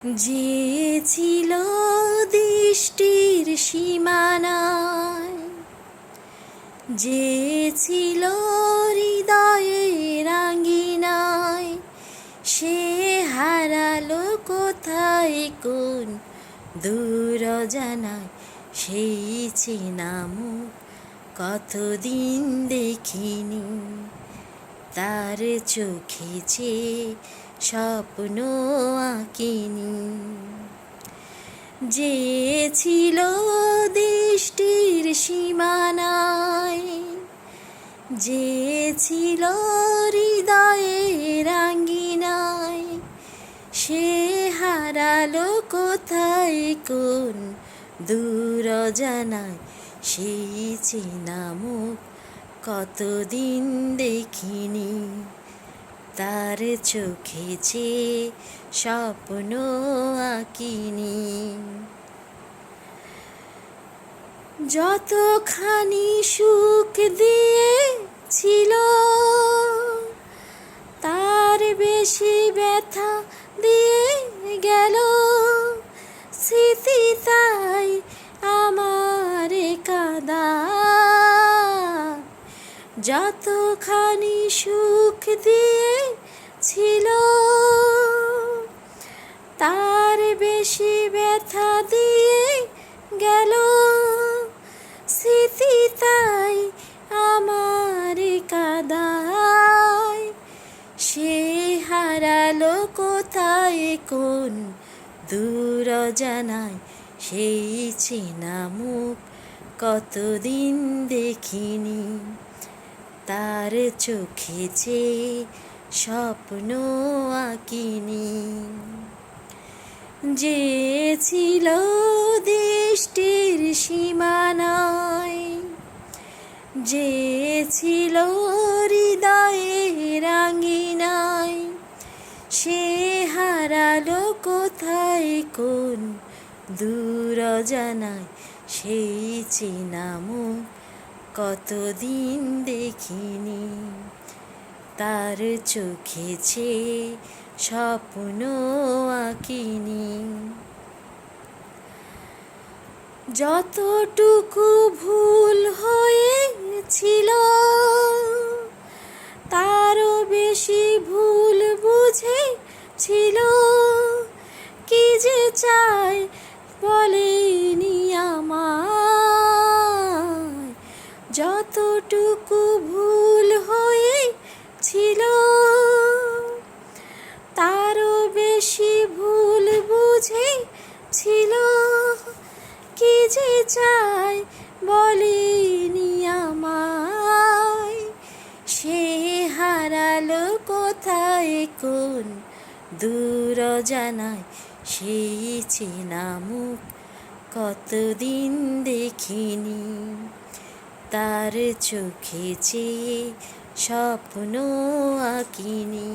যে ছিল দৃষ্টির সীমানায়, যে ছিল হৃদয়ের আঙ্গিনায়, সে হারালো কোথায় কোন দূর অজানায়। সেই চেনা মুখ কতদিন দেখিনি, তার চোখে যে স্বপ্ন আঁকিনি। যে ছিল দৃষ্টির সীমানায়, যে ছিল হৃদয়ের আঙ্গিনায়, সে হারালো কোথায় কোন দূর অজানায়। সেই চেনা মুখ কতদিন দেখিনি, তার চোখে যে স্বপ্ন আঁকিনি। যতখানি সুখ দিয়েছিল, তার বেশি ব্যথা দিয়ে গেল। স্মৃতি তাই আমার কাঁদায়। যতখানি সুখ দিয়েছিল, তার বেশি ব্যথা দিয়ে গেল। স্মৃতি তাই আমার কাঁদায়। সে হারালো কোথায় কোন দূর অজানায়। সেই চেনা মুখ কতদিন দেখিনি, তার চোখে যে স্বপ্ন আঁকিনি। যে ছিল দৃষ্টির সীমানায়, যে ছিল হৃদয়ের আঙ্গিনায়, সে হারালো কোথায় কোন দূর অজানায়। সেই চেনা মুখ কতদিন দেখিনি, তার চোখে যে স্বপ্ন আঁকিনি। যতটুকু ভুল হয়েছিল, তারও বেশি ভুল বুঝেছিল। কি যে চাই বলেনি আমায়। যতটুকু ভুল হয়েছিল, তারও বেশি ভুল বুঝেছিল। কি যে চাই বলেনি আমায়। সে হারালো কোথায় কোন দূর অজানায়। সেই চেনা মুখ কতদিন দেখিনি, তার চোখে যে স্বপ্ন আঁকিনি।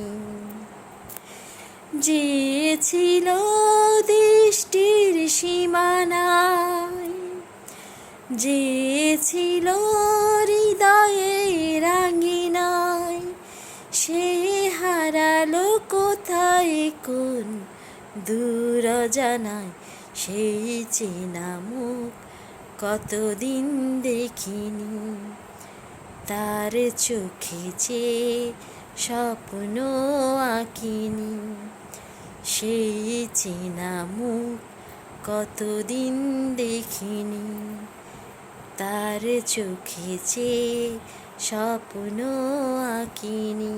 যে ছিল দৃষ্টির সীমানায়, যে ছিল হৃদয়ের আঙ্গিনায়, সে হারালো কোথায় কোন দূর অজানায়। সেই চেনা মুখ কতদিন দেখিনি, তার চোখে যে স্বপ্ন আঁকিনি। সেই চেনা মুখ কতদিন দেখিনি, তার চোখে যে স্বপ্ন আঁকিনি।